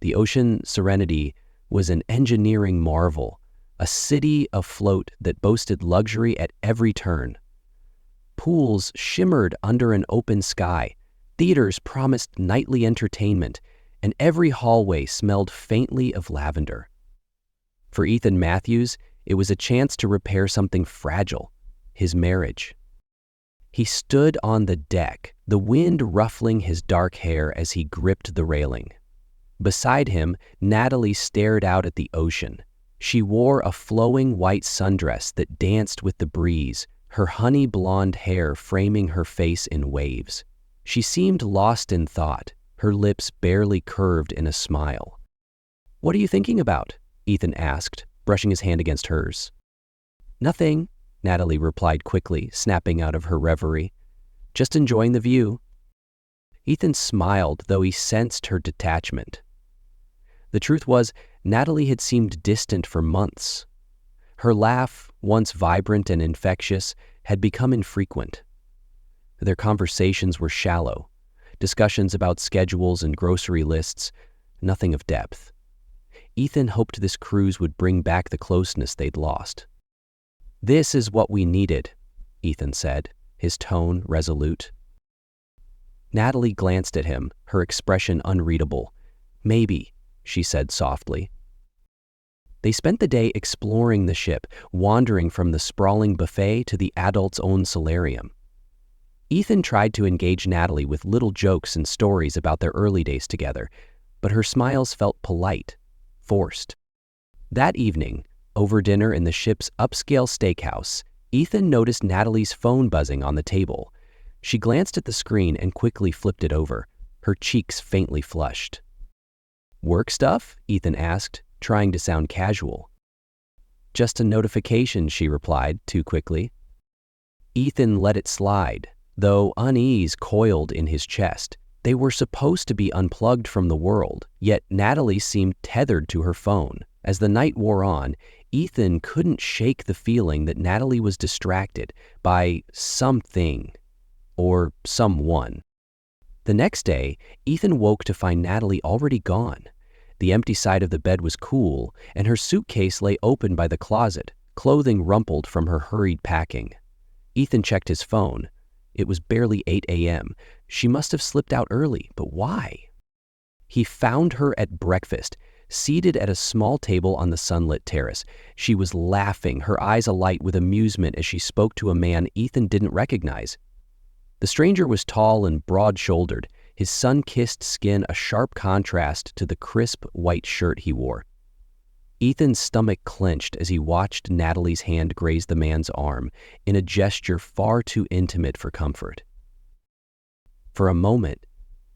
The Ocean Serenity was an engineering marvel, a city afloat that boasted luxury at every turn. Pools shimmered under an open sky, theaters promised nightly entertainment, and every hallway smelled faintly of lavender. For Ethan Matthews, it was a chance to repair something fragile, his marriage. He stood on the deck, the wind ruffling his dark hair as he gripped the railing. Beside him, Natalie stared out at the ocean. She wore a flowing white sundress that danced with the breeze, her honey blonde hair framing her face in waves. She seemed lost in thought, her lips barely curved in a smile. "What are you thinking about?" Ethan asked, brushing his hand against hers. "Nothing," Natalie replied quickly, snapping out of her reverie. "Just enjoying the view." Ethan smiled, though he sensed her detachment. The truth was, Natalie had seemed distant for months. Her laugh, once vibrant and infectious, had become infrequent. Their conversations were shallow, discussions about schedules and grocery lists, nothing of depth. Ethan hoped this cruise would bring back the closeness they'd lost. "This is what we needed," Ethan said, his tone resolute. Natalie glanced at him, her expression unreadable. "Maybe," she said softly. They spent the day exploring the ship, wandering from the sprawling buffet to the adults' own solarium. Ethan tried to engage Natalie with little jokes and stories about their early days together, but her smiles felt polite, forced. That evening, over dinner in the ship's upscale steakhouse, Ethan noticed Natalie's phone buzzing on the table. She glanced at the screen and quickly flipped it over, her cheeks faintly flushed. "Work stuff?" Ethan asked, trying to sound casual. "Just a notification," she replied, too quickly. Ethan let it slide, though unease coiled in his chest. They were supposed to be unplugged from the world, yet Natalie seemed tethered to her phone. As the night wore on, Ethan couldn't shake the feeling that Natalie was distracted by something or someone. The next day, Ethan woke to find Natalie already gone. The empty side of the bed was cool, and her suitcase lay open by the closet, clothing rumpled from her hurried packing. Ethan checked his phone. It was barely 8 a.m. She must have slipped out early, but why? He found her at breakfast, seated at a small table on the sunlit terrace. She was laughing, her eyes alight with amusement as she spoke to a man Ethan didn't recognize. The stranger was tall and broad-shouldered, his sun-kissed skin a sharp contrast to the crisp white shirt he wore. Ethan's stomach clenched as he watched Natalie's hand graze the man's arm in a gesture far too intimate for comfort. For a moment,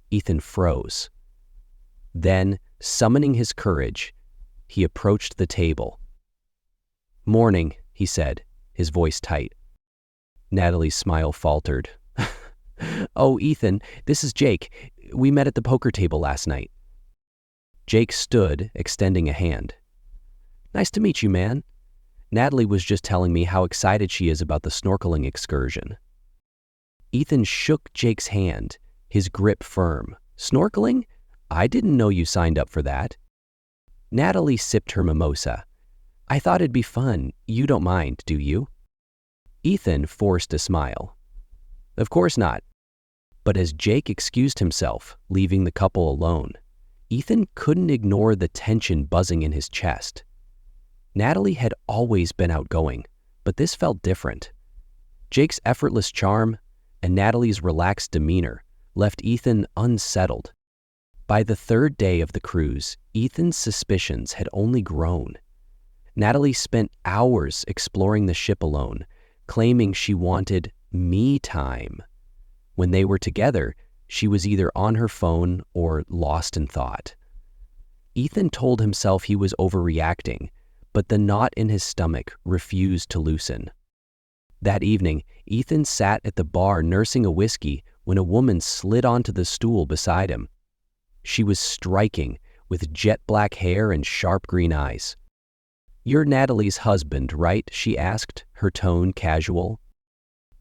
Ethan froze. Then, summoning his courage, he approached the table. "Morning," he said, his voice tight. Natalie's smile faltered. "Oh, Ethan, this is Jake. We met at the poker table last night." Jake stood, extending a hand. "Nice to meet you, man. Natalie was just telling me how excited she is about the snorkeling excursion." Ethan shook Jake's hand, his grip firm. "Snorkeling? I didn't know you signed up for that." Natalie sipped her mimosa. "I thought it'd be fun. You don't mind, do you?" Ethan forced a smile. "Of course not." But as Jake excused himself, leaving the couple alone, Ethan couldn't ignore the tension buzzing in his chest. Natalie had always been outgoing, but this felt different. Jake's effortless charm and Natalie's relaxed demeanor left Ethan unsettled. By the third day of the cruise, Ethan's suspicions had only grown. Natalie spent hours exploring the ship alone, claiming she wanted me time. When they were together, she was either on her phone or lost in thought. Ethan told himself he was overreacting, but the knot in his stomach refused to loosen. That evening, Ethan sat at the bar nursing a whiskey when a woman slid onto the stool beside him. She was striking, with jet black hair and sharp green eyes. "You're Natalie's husband, right?" she asked, her tone casual.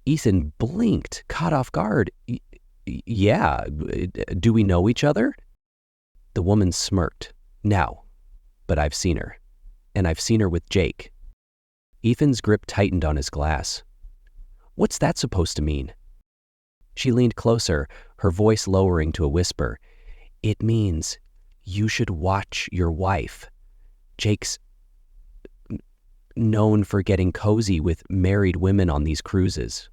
Ethan blinked, caught off guard. Yeah, do we know each other?" The woman smirked, Now, but I've seen her. And I've seen her with Jake. Ethan's grip tightened on his glass. What's that supposed to mean? She leaned closer, her voice lowering to a whisper. It means you should watch your wife. Jake's known for getting cozy with married women on these cruises.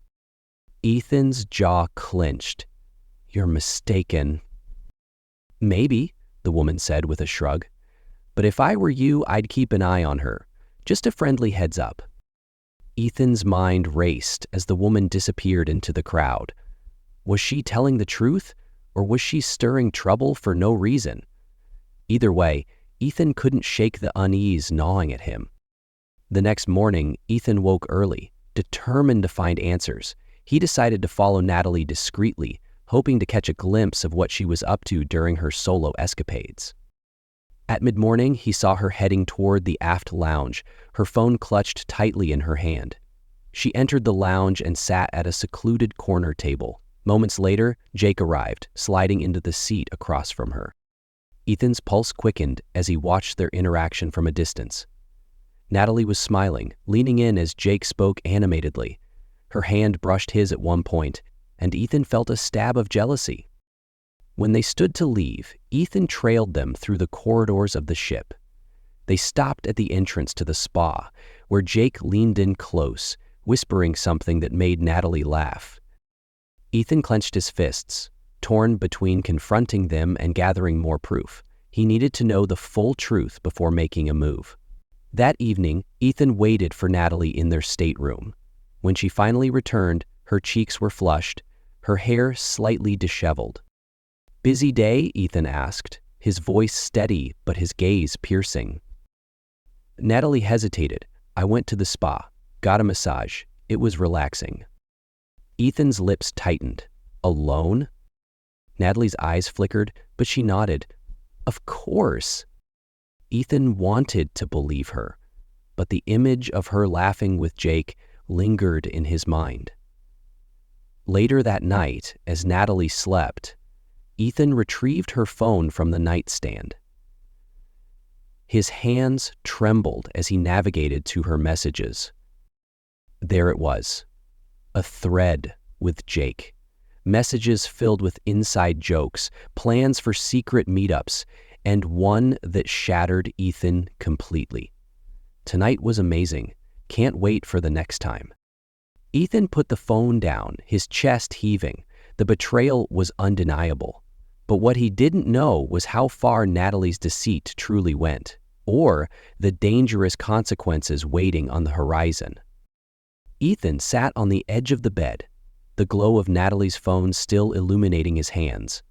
Ethan's jaw clenched. You're mistaken. Maybe, the woman said with a shrug. But if I were you, I'd keep an eye on her. Just a friendly heads up. Ethan's mind raced as the woman disappeared into the crowd. Was she telling the truth, or was she stirring trouble for no reason? Either way, Ethan couldn't shake the unease gnawing at him. The next morning, Ethan woke early, determined to find answers. He decided to follow Natalie discreetly, hoping to catch a glimpse of what she was up to during her solo escapades. At mid-morning, he saw her heading toward the aft lounge, her phone clutched tightly in her hand. She entered the lounge and sat at a secluded corner table. Moments later, Jake arrived, sliding into the seat across from her. Ethan's pulse quickened as he watched their interaction from a distance. Natalie was smiling, leaning in as Jake spoke animatedly. Her hand brushed his at one point, and Ethan felt a stab of jealousy. When they stood to leave, Ethan trailed them through the corridors of the ship. They stopped at the entrance to the spa, where Jake leaned in close, whispering something that made Natalie laugh. Ethan clenched his fists, torn between confronting them and gathering more proof. He needed to know the full truth before making a move. That evening, Ethan waited for Natalie in their stateroom. When she finally returned, her cheeks were flushed, her hair slightly disheveled. Busy day? Ethan asked, his voice steady but his gaze piercing. Natalie hesitated. I went to the spa, got a massage. It was relaxing. Ethan's lips tightened. Alone? Natalie's eyes flickered, but she nodded. Of course. Ethan wanted to believe her, but the image of her laughing with Jake lingered in his mind. Later that night, as Natalie slept, Ethan retrieved her phone from the nightstand. His hands trembled as he navigated to her messages. There it was, a thread with Jake. Messages filled with inside jokes, plans for secret meetups, and one that shattered Ethan completely. Tonight was amazing. Can't wait for the next time. Ethan put the phone down, his chest heaving. The betrayal was undeniable. But what he didn't know was how far Natalie's deceit truly went, or the dangerous consequences waiting on the horizon. Ethan sat on the edge of the bed, the glow of Natalie's phone still illuminating his hands.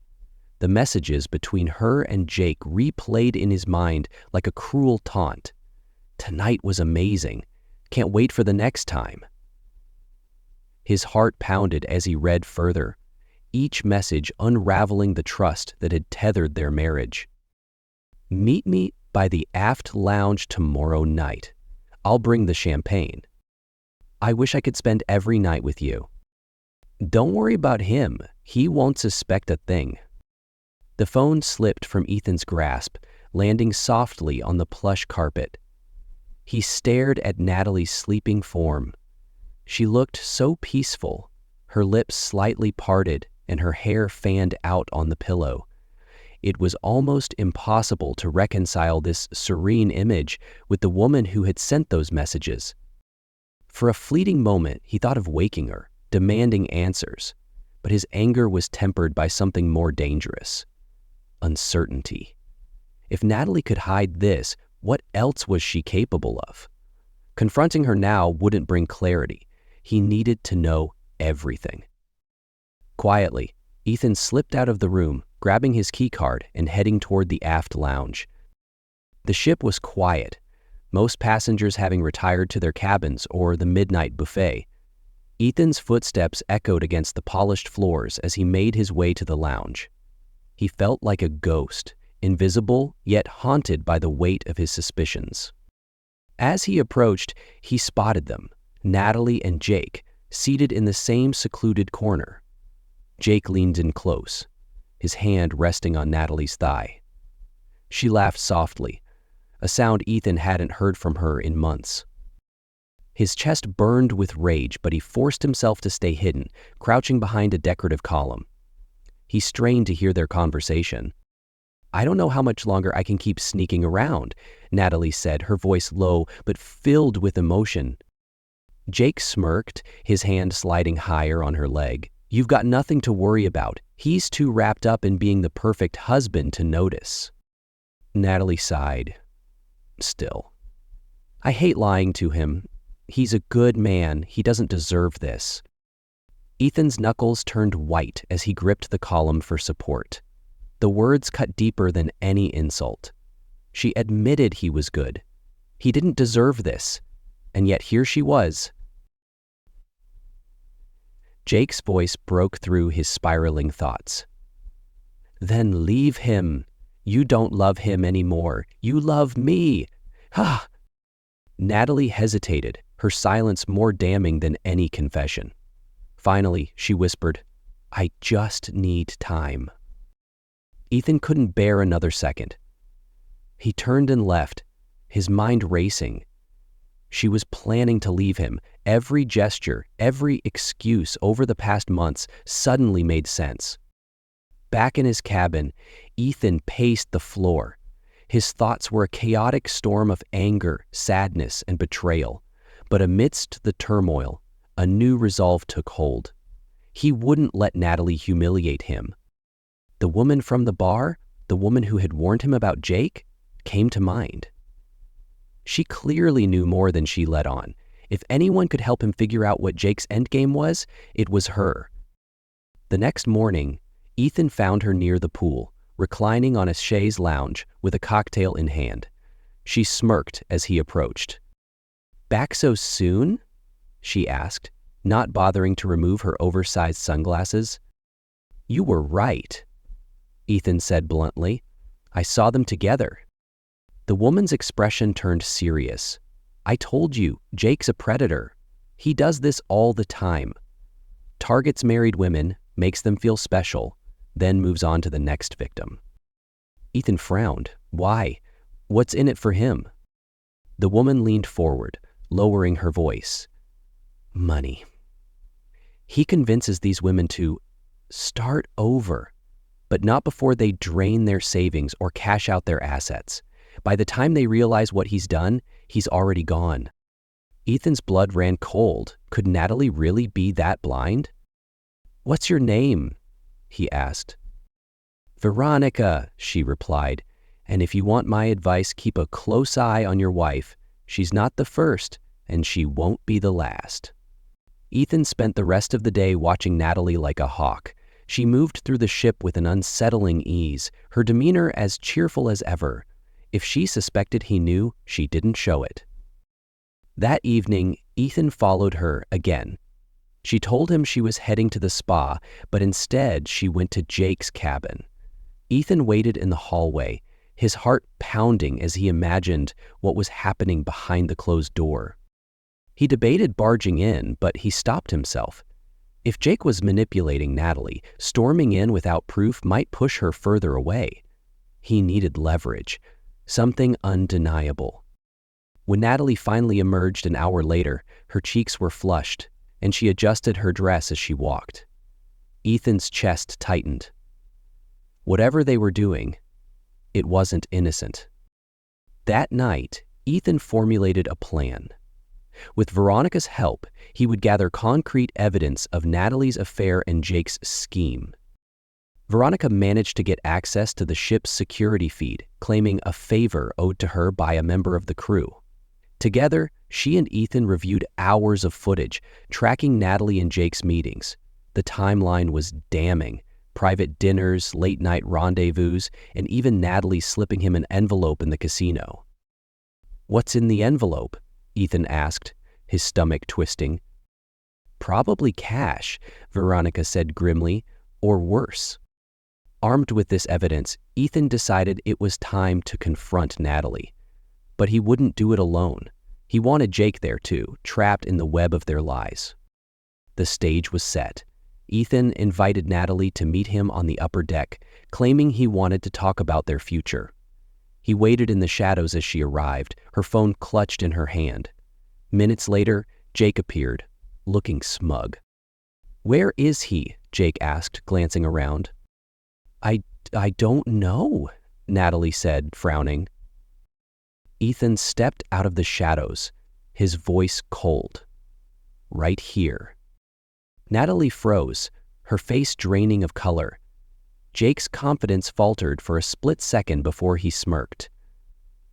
The messages between her and Jake replayed in his mind like a cruel taunt. Tonight was amazing. Can't wait for the next time. His heart pounded as he read further, each message unraveling the trust that had tethered their marriage. Meet me by the aft lounge tomorrow night. I'll bring the champagne. I wish I could spend every night with you. Don't worry about him. He won't suspect a thing. The phone slipped from Ethan's grasp, landing softly on the plush carpet. He stared at Natalie's sleeping form. She looked so peaceful, her lips slightly parted and her hair fanned out on the pillow. It was almost impossible to reconcile this serene image with the woman who had sent those messages. For a fleeting moment, he thought of waking her, demanding answers, but his anger was tempered by something more dangerous: uncertainty. If Natalie could hide this, what else was she capable of? Confronting her now wouldn't bring clarity. He needed to know everything. Quietly, Ethan slipped out of the room, grabbing his keycard and heading toward the aft lounge. The ship was quiet, most passengers having retired to their cabins or the midnight buffet. Ethan's footsteps echoed against the polished floors as he made his way to the lounge. He felt like a ghost, invisible yet haunted by the weight of his suspicions. As he approached, he spotted them, Natalie and Jake, seated in the same secluded corner. Jake leaned in close, his hand resting on Natalie's thigh. She laughed softly, a sound Ethan hadn't heard from her in months. His chest burned with rage, but he forced himself to stay hidden, crouching behind a decorative column. He strained to hear their conversation. "I don't know how much longer I can keep sneaking around," Natalie said, her voice low but filled with emotion. Jake smirked, his hand sliding higher on her leg. "You've got nothing to worry about. He's too wrapped up in being the perfect husband to notice." Natalie sighed. "Still, I hate lying to him. He's a good man. He doesn't deserve this." Ethan's knuckles turned white as he gripped the column for support. The words cut deeper than any insult. She admitted he was good. He didn't deserve this, and yet here she was. Jake's voice broke through his spiraling thoughts. "Then leave him. You don't love him anymore. You love me." Ha! Natalie hesitated, her silence more damning than any confession. Finally, she whispered, "I just need time." Ethan couldn't bear another second. He turned and left, his mind racing. She was planning to leave him. Every gesture, every excuse over the past months suddenly made sense. Back in his cabin, Ethan paced the floor. His thoughts were a chaotic storm of anger, sadness, and betrayal. But amidst the turmoil, a new resolve took hold. He wouldn't let Natalie humiliate him. The woman from the bar, the woman who had warned him about Jake, came to mind. She clearly knew more than she let on. If anyone could help him figure out what Jake's endgame was, it was her. The next morning, Ethan found her near the pool, reclining on a chaise lounge with a cocktail in hand. She smirked as he approached. "Back so soon?" she asked, not bothering to remove her oversized sunglasses. "You were right," Ethan said bluntly. "I saw them together." The woman's expression turned serious. "I told you, Jake's a predator. He does this all the time. Targets married women, makes them feel special, then moves on to the next victim." Ethan frowned. "Why? What's in it for him?" The woman leaned forward, lowering her voice. "Money. He convinces these women to start over, but not before they drain their savings or cash out their assets. By the time they realize what he's done, he's already gone." Ethan's blood ran cold. Could Natalie really be that blind? "What's your name?" he asked. "Veronica," she replied. "And if you want my advice, keep a close eye on your wife. She's not the first, and she won't be the last." Ethan spent the rest of the day watching Natalie like a hawk. She moved through the ship with an unsettling ease, her demeanor as cheerful as ever. If she suspected he knew, she didn't show it. That evening, Ethan followed her again. She told him she was heading to the spa, but instead she went to Jake's cabin. Ethan waited in the hallway, his heart pounding as he imagined what was happening behind the closed door. He debated barging in, but he stopped himself. If Jake was manipulating Natalie, storming in without proof might push her further away. He needed leverage, something undeniable. When Natalie finally emerged an hour later, her cheeks were flushed, and she adjusted her dress as she walked. Ethan's chest tightened. Whatever they were doing, it wasn't innocent. That night, Ethan formulated a plan. With Veronica's help, he would gather concrete evidence of Natalie's affair and Jake's scheme. Veronica managed to get access to the ship's security feed, claiming a favor owed to her by a member of the crew. Together, she and Ethan reviewed hours of footage, tracking Natalie and Jake's meetings. The timeline was damning. Private dinners, late-night rendezvous, and even Natalie slipping him an envelope in the casino. "What's in the envelope?" Ethan asked, his stomach twisting. "Probably cash," Veronica said grimly, "or worse." Armed with this evidence, Ethan decided it was time to confront Natalie. But he wouldn't do it alone. He wanted Jake there too, trapped in the web of their lies. The stage was set. Ethan invited Natalie to meet him on the upper deck, claiming he wanted to talk about their future. He waited in the shadows as she arrived, her phone clutched in her hand. Minutes later, Jake appeared, looking smug. "Where is he?" Jake asked, glancing around. I don't know," Natalie said, frowning. Ethan stepped out of the shadows, his voice cold. "Right here." Natalie froze, her face draining of color. Jake's confidence faltered for a split second before he smirked.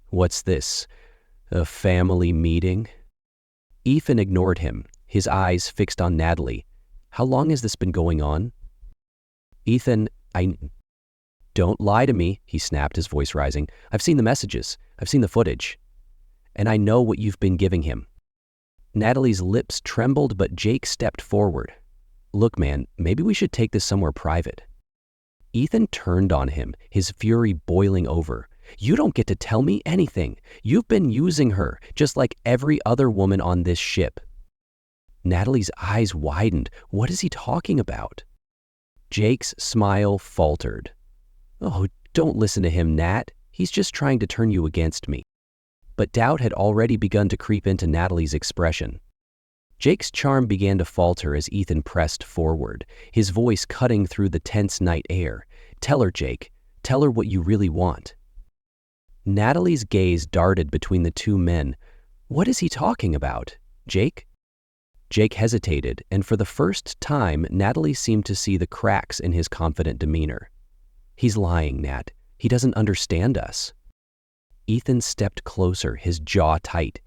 "What's this? A family meeting?" Ethan ignored him, his eyes fixed on Natalie. "How long has this been going on?" "Ethan, Don't lie to me," he snapped, his voice rising. "I've seen the messages. I've seen the footage. And I know what you've been giving him." Natalie's lips trembled, but Jake stepped forward. "Look, man, maybe we should take this somewhere private." Ethan turned on him, his fury boiling over. "You don't get to tell me anything. You've been using her, just like every other woman on this ship." Natalie's eyes widened. What is he talking about? Jake's smile faltered. "Oh, don't listen to him, Nat. He's just trying to turn you against me." But doubt had already begun to creep into Natalie's expression. Jake's charm began to falter as Ethan pressed forward, his voice cutting through the tense night air. "Tell her, Jake. Tell her what you really want." Natalie's gaze darted between the two men. What is he talking about? Jake? Jake hesitated, and for the first time, Natalie seemed to see the cracks in his confident demeanor. "He's lying, Nat. He doesn't understand us." Ethan stepped closer, his jaw tight.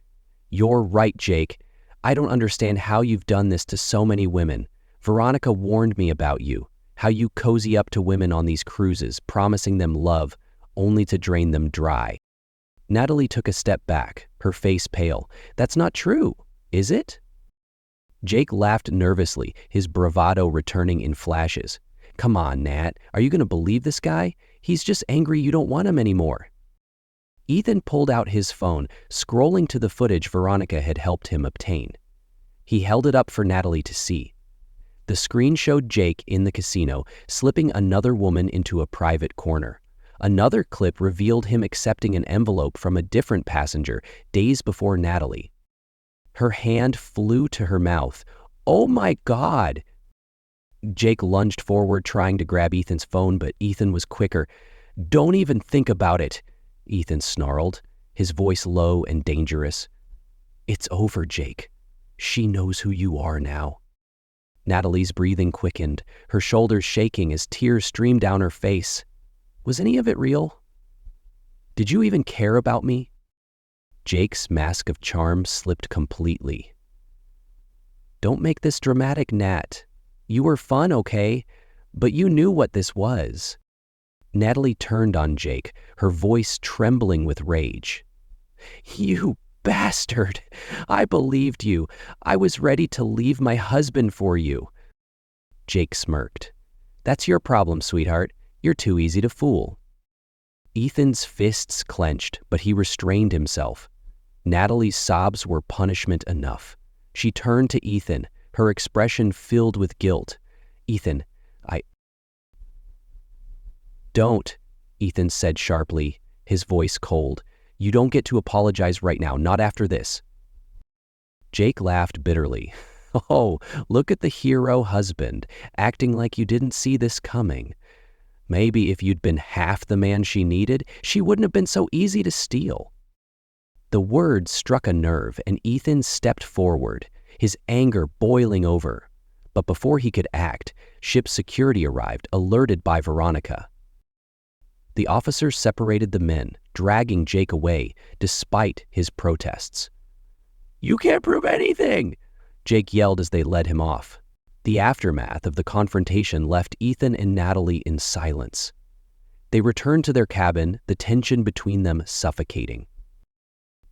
"You're right, Jake. I don't understand how you've done this to so many women. Veronica warned me about you, how you cozy up to women on these cruises, promising them love, only to drain them dry." Natalie took a step back, her face pale. "That's not true, is it?" Jake laughed nervously, his bravado returning in flashes. "Come on, Nat. Are you going to believe this guy? He's just angry you don't want him anymore." Ethan pulled out his phone, scrolling to the footage Veronica had helped him obtain. He held it up for Natalie to see. The screen showed Jake in the casino, slipping another woman into a private corner. Another clip revealed him accepting an envelope from a different passenger days before Natalie. Her hand flew to her mouth. "Oh my God!" Jake lunged forward, trying to grab Ethan's phone, but Ethan was quicker. "Don't even think about it," Ethan snarled, his voice low and dangerous. "It's over, Jake. She knows who you are now." Natalie's breathing quickened, her shoulders shaking as tears streamed down her face. Was any of it real? "Did you even care about me?" Jake's mask of charm slipped completely. "Don't make this dramatic, Nat. You were fun, okay? But you knew what this was." Natalie turned on Jake, her voice trembling with rage. "You bastard! I believed you. I was ready to leave my husband for you." Jake smirked. "That's your problem, sweetheart. You're too easy to fool." Ethan's fists clenched, but he restrained himself. Natalie's sobs were punishment enough. She turned to Ethan, her expression filled with guilt. "Ethan, Don't," Ethan said sharply, his voice cold. "You don't get to apologize right now, not after this." Jake laughed bitterly. "Oh, look at the hero husband, acting like you didn't see this coming. Maybe if you'd been half the man she needed, she wouldn't have been so easy to steal." The words struck a nerve, and Ethan stepped forward, his anger boiling over. But before he could act, ship security arrived, alerted by Veronica. The officers separated the men, dragging Jake away, despite his protests. "You can't prove anything!" Jake yelled as they led him off. The aftermath of the confrontation left Ethan and Natalie in silence. They returned to their cabin, the tension between them suffocating.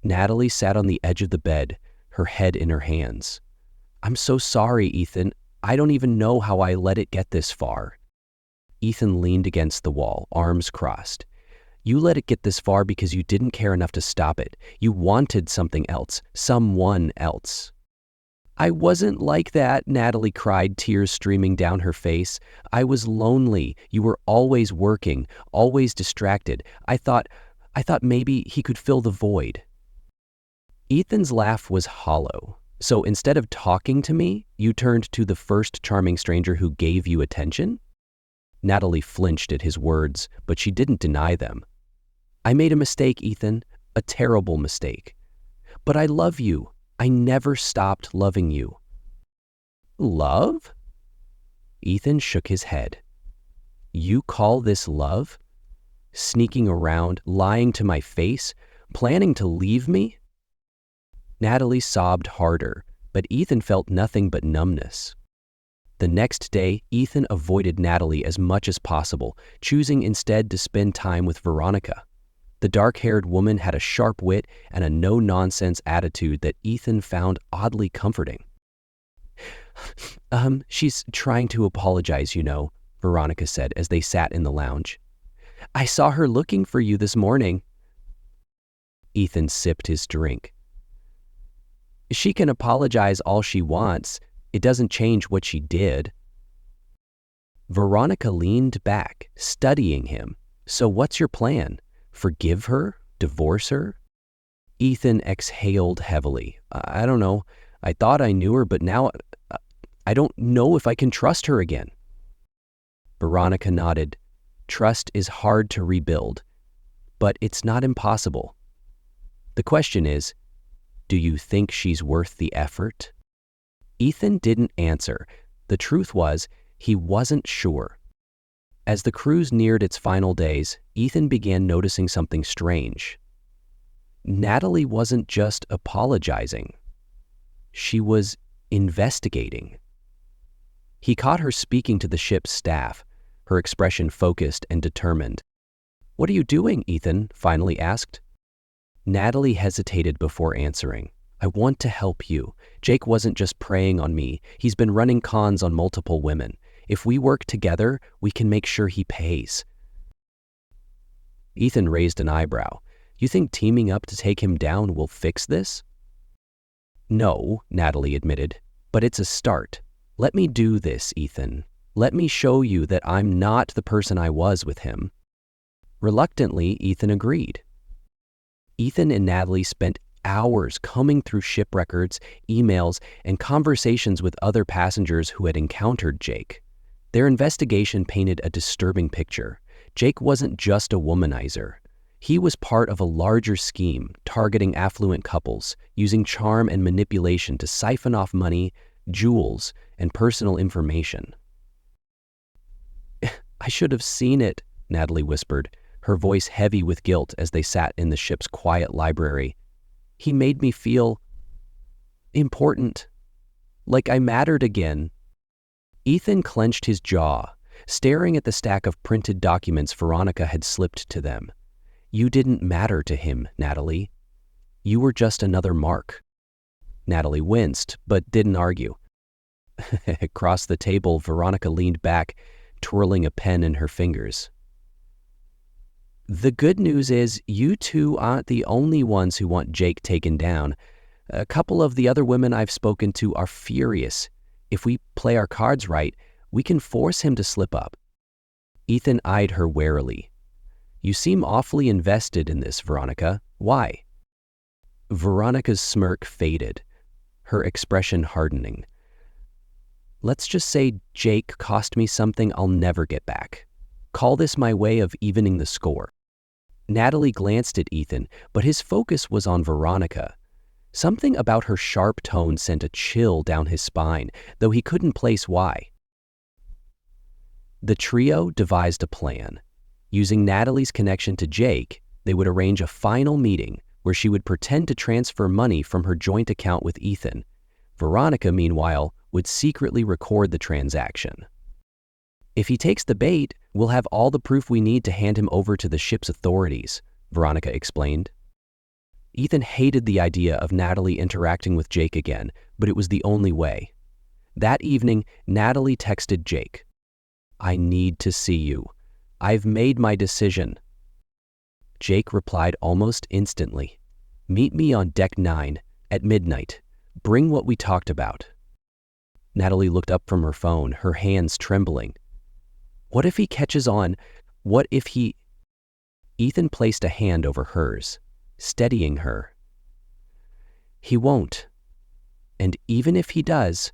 Natalie sat on the edge of the bed, her head in her hands. "I'm so sorry, Ethan. I don't even know how I let it get this far." Ethan leaned against the wall, arms crossed. "You let it get this far because you didn't care enough to stop it. You wanted something else, someone else." "I wasn't like that," Natalie cried, tears streaming down her face. "I was lonely. You were always working, always distracted. I thought I thought maybe he could fill the void." Ethan's laugh was hollow. "So instead of talking to me, you turned to the first charming stranger who gave you attention?" Natalie flinched at his words, but she didn't deny them. "I made a mistake, Ethan, a terrible mistake. But I love you. I never stopped loving you." "Love?" Ethan shook his head. "You call this love? Sneaking around, lying to my face, planning to leave me?" Natalie sobbed harder, but Ethan felt nothing but numbness. The next day, Ethan avoided Natalie as much as possible, choosing instead to spend time with Veronica. The dark-haired woman had a sharp wit and a no-nonsense attitude that Ethan found oddly comforting. She's trying to apologize, Veronica said as they sat in the lounge. "I saw her looking for you this morning." Ethan sipped his drink. "She can apologize all she wants. It doesn't change what she did." Veronica leaned back, studying him. "So what's your plan? Forgive her? Divorce her?" Ethan exhaled heavily. "I don't know. I thought I knew her, but now I don't know if I can trust her again." Veronica nodded. "Trust is hard to rebuild, but it's not impossible. The question is, do you think she's worth the effort?" Ethan didn't answer. The truth was, he wasn't sure. As the cruise neared its final days, Ethan began noticing something strange. Natalie wasn't just apologizing. She was investigating. He caught her speaking to the ship's staff, her expression focused and determined. "What are you doing?" Ethan finally asked. Natalie hesitated before answering. "I want to help you. Jake wasn't just preying on me. He's been running cons on multiple women. If we work together, we can make sure he pays." Ethan raised an eyebrow. "You think teaming up to take him down will fix this?" "No," Natalie admitted, "but it's a start. Let me do this, Ethan. Let me show you that I'm not the person I was with him." Reluctantly, Ethan agreed. Ethan and Natalie spent hours combing through ship records, emails, and conversations with other passengers who had encountered Jake. Their investigation painted a disturbing picture. Jake wasn't just a womanizer. He was part of a larger scheme targeting affluent couples, using charm and manipulation to siphon off money, jewels, and personal information. "I should have seen it," Natalie whispered, her voice heavy with guilt as they sat in the ship's quiet library. "He made me feel important, like I mattered again." Ethan clenched his jaw, staring at the stack of printed documents Veronica had slipped to them. "You didn't matter to him, Natalie. You were just another mark." Natalie winced, but didn't argue. Across the table, Veronica leaned back, twirling a pen in her fingers. "The good news is you two aren't the only ones who want Jake taken down. A couple of the other women I've spoken to are furious. If we play our cards right, we can force him to slip up." Ethan eyed her warily. "You seem awfully invested in this, Veronica. Why?" Veronica's smirk faded, her expression hardening. "Let's just say Jake cost me something I'll never get back. Call this my way of evening the score." Natalie glanced at Ethan, but his focus was on Veronica. Something about her sharp tone sent a chill down his spine, though he couldn't place why. The trio devised a plan. Using Natalie's connection to Jake, they would arrange a final meeting where she would pretend to transfer money from her joint account with Ethan. Veronica, meanwhile, would secretly record the transaction. "If he takes the bait, we'll have all the proof we need to hand him over to the ship's authorities," Veronica explained. Ethan hated the idea of Natalie interacting with Jake again, but it was the only way. That evening, Natalie texted Jake. "I need to see you. I've made my decision." Jake replied almost instantly. "Meet me on deck 9 at midnight. Bring what we talked about." Natalie looked up from her phone, her hands trembling. What if he catches on? What if he... Ethan placed a hand over hers, steadying her. "He won't. And even if he does,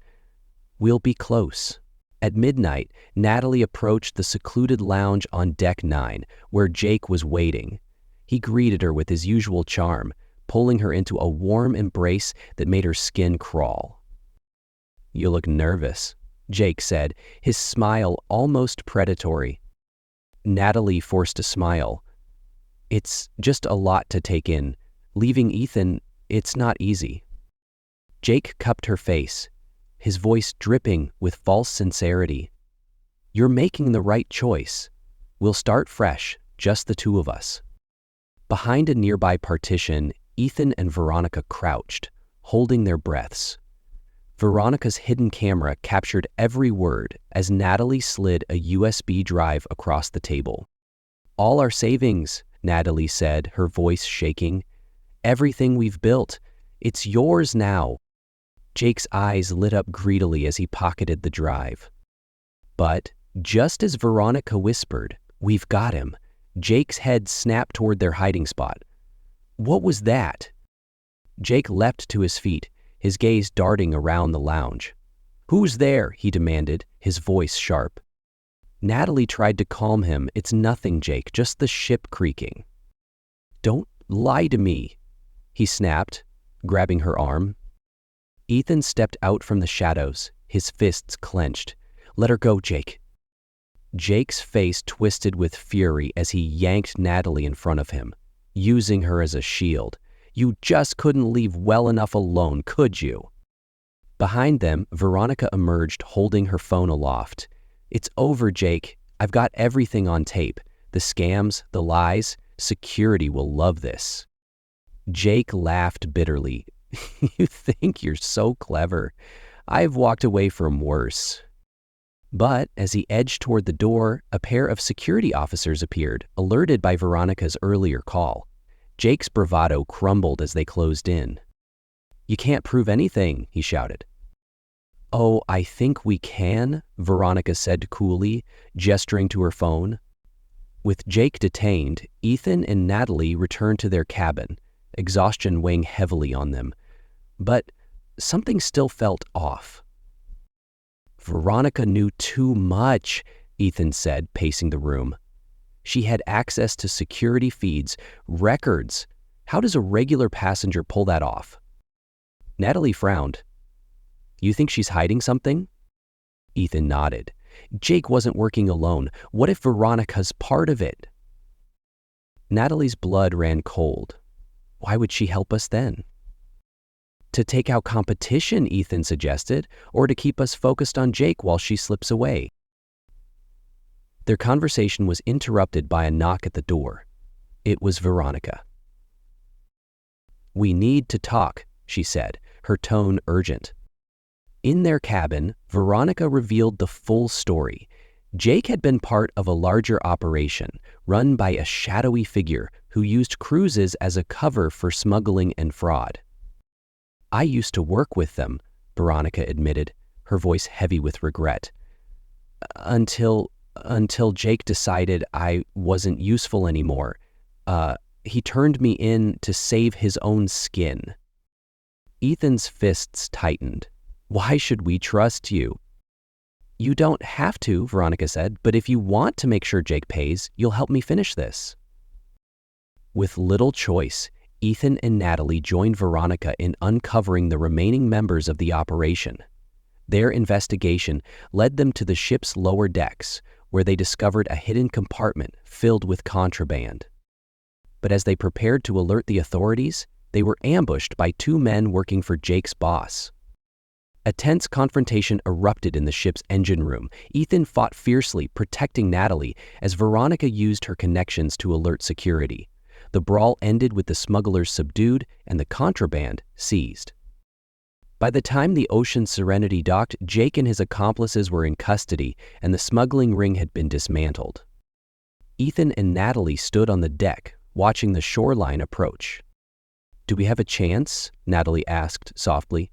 we'll be close." At midnight, Natalie approached the secluded lounge on Deck 9, where Jake was waiting. He greeted her with his usual charm, pulling her into a warm embrace that made her skin crawl. "You look nervous," Jake said, his smile almost predatory. Natalie forced a smile. "It's just a lot to take in. Leaving Ethan, it's not easy." Jake cupped her face, his voice dripping with false sincerity. "You're making the right choice. We'll start fresh, just the two of us." Behind a nearby partition, Ethan and Veronica crouched, holding their breaths. Veronica's hidden camera captured every word as Natalie slid a USB drive across the table. "All our savings," Natalie said, her voice shaking. "Everything we've built. It's yours now." Jake's eyes lit up greedily as he pocketed the drive. But just as Veronica whispered, "We've got him," Jake's head snapped toward their hiding spot. "What was that?" Jake leapt to his feet, his gaze darting around the lounge. "Who's there?" he demanded, his voice sharp. Natalie tried to calm him. "It's nothing, Jake, just the ship creaking." "Don't lie to me," he snapped, grabbing her arm. Ethan stepped out from the shadows, his fists clenched. "Let her go, Jake." Jake's face twisted with fury as he yanked Natalie in front of him, using her as a shield. "You just couldn't leave well enough alone, could you?" Behind them, Veronica emerged holding her phone aloft. "It's over, Jake. I've got everything on tape. The scams, the lies. Security will love this." Jake laughed bitterly. "You think you're so clever. I've walked away from worse." But as he edged toward the door, a pair of security officers appeared, alerted by Veronica's earlier call. Jake's bravado crumbled as they closed in. "You can't prove anything," he shouted. "Oh, I think we can," Veronica said coolly, gesturing to her phone. With Jake detained, Ethan and Natalie returned to their cabin, exhaustion weighing heavily on them. But something still felt off. "Veronica knew too much," Ethan said, pacing the room. "She had access to security feeds, records. How does a regular passenger pull that off?" Natalie frowned. "You think she's hiding something?" Ethan nodded. Jake wasn't working alone. What if Veronica's part of it? Natalie's blood ran cold. Why would she help us then? "To take out competition," Ethan suggested, "or to keep us focused on Jake while she slips away." Their conversation was interrupted by a knock at the door. It was Veronica. "We need to talk," she said, her tone urgent. In their cabin, Veronica revealed the full story. Jake had been part of a larger operation, run by a shadowy figure who used cruises as a cover for smuggling and fraud. "I used to work with them," Veronica admitted, her voice heavy with regret. Until Jake decided I wasn't useful anymore. He turned me in to save his own skin." Ethan's fists tightened. "Why should we trust you?" "You don't have to," Veronica said, "but if you want to make sure Jake pays, you'll help me finish this." With little choice, Ethan and Natalie joined Veronica in uncovering the remaining members of the operation. Their investigation led them to the ship's lower decks, where they discovered a hidden compartment filled with contraband. But as they prepared to alert the authorities, they were ambushed by two men working for Jake's boss. A tense confrontation erupted in the ship's engine room. Ethan fought fiercely, protecting Natalie, as Veronica used her connections to alert security. The brawl ended with the smugglers subdued and the contraband seized. By the time the Ocean Serenity docked, Jake and his accomplices were in custody, and the smuggling ring had been dismantled. Ethan and Natalie stood on the deck, watching the shoreline approach. "Do we have a chance?" Natalie asked softly.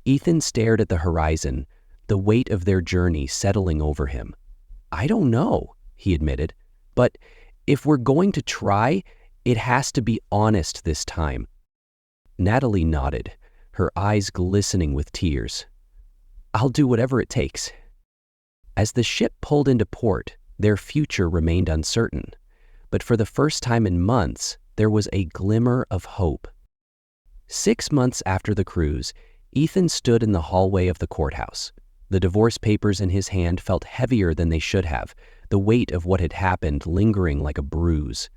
Ethan stared at the horizon, the weight of their journey settling over him. "I don't know," he admitted, "but If we're going to try, it has to be honest this time. Natalie nodded, her eyes glistening with tears. I'll do whatever it takes. As the ship pulled into port, their future remained uncertain. But for the first time in months, there was a glimmer of hope. 6 months after the cruise, Ethan stood in the hallway of the courthouse. The divorce papers in his hand felt heavier than they should have, the weight of what had happened lingering like a bruise.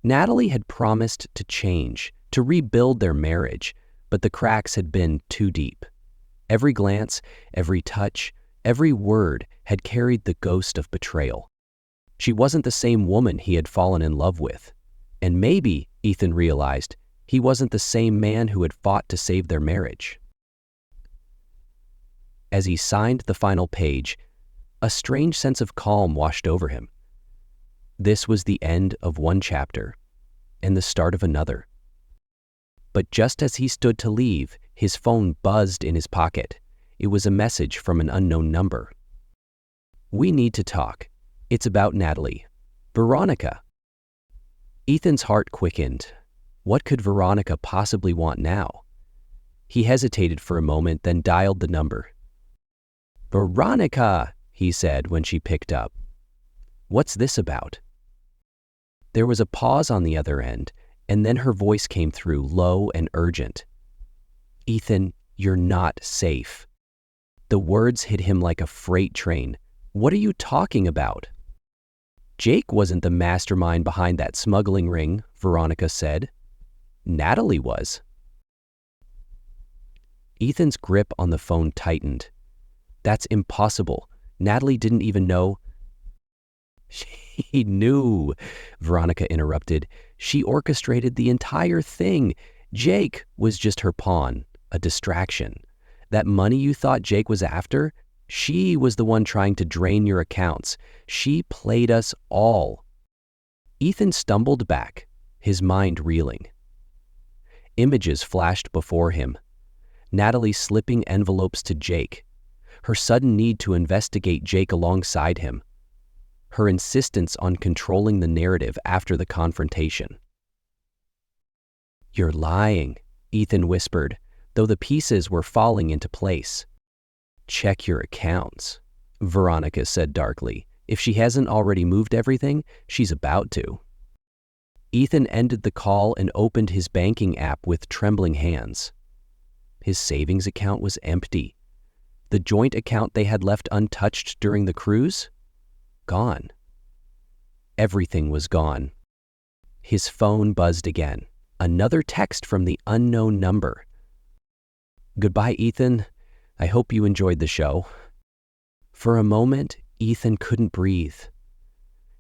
Natalie had promised to change, to rebuild their marriage, but the cracks had been too deep. Every glance, every touch, every word had carried the ghost of betrayal. She wasn't the same woman he had fallen in love with. And maybe, Ethan realized, he wasn't the same man who had fought to save their marriage. As he signed the final page, a strange sense of calm washed over him. This was the end of one chapter and the start of another. But just as he stood to leave, his phone buzzed in his pocket. It was a message from an unknown number. We need to talk. It's about Natalie. Veronica. Ethan's heart quickened. What could Veronica possibly want now? He hesitated for a moment, then dialed the number. Veronica, he said when she picked up. What's this about? There was a pause on the other end, and then her voice came through, low and urgent. Ethan, you're not safe. The words hit him like a freight train. What are you talking about? Jake wasn't the mastermind behind that smuggling ring, Veronica said. Natalie was. Ethan's grip on the phone tightened. That's impossible. Natalie didn't even know. She knew, Veronica interrupted. She orchestrated the entire thing. Jake was just her pawn, a distraction. That money you thought Jake was after, she was the one trying to drain your accounts. She played us all. Ethan stumbled back, his mind reeling. Images flashed before him. Natalie slipping envelopes to Jake. Her sudden need to investigate Jake alongside him. Her insistence on controlling the narrative after the confrontation. You're lying, Ethan whispered, though the pieces were falling into place. Check your accounts, Veronica said darkly. If she hasn't already moved everything, she's about to. Ethan ended the call and opened his banking app with trembling hands. His savings account was empty. The joint account they had left untouched during the cruise? Gone. Everything was gone. His phone buzzed again. Another text from the unknown number. Goodbye, Ethan. I hope you enjoyed the show. For a moment, Ethan couldn't breathe.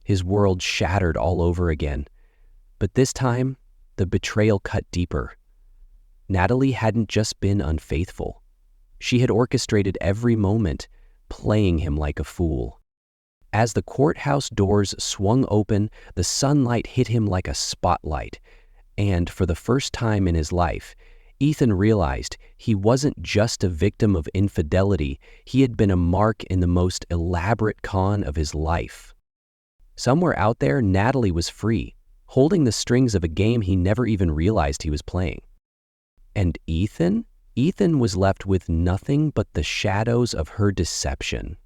His world shattered all over again. But this time, the betrayal cut deeper. Natalie hadn't just been unfaithful. She had orchestrated every moment, playing him like a fool. As the courthouse doors swung open, the sunlight hit him like a spotlight, and for the first time in his life, Ethan realized he wasn't just a victim of infidelity, he had been a mark in the most elaborate con of his life. Somewhere out there, Natalie was free, holding the strings of a game he never even realized he was playing. And Ethan? Ethan was left with nothing but the shadows of her deception.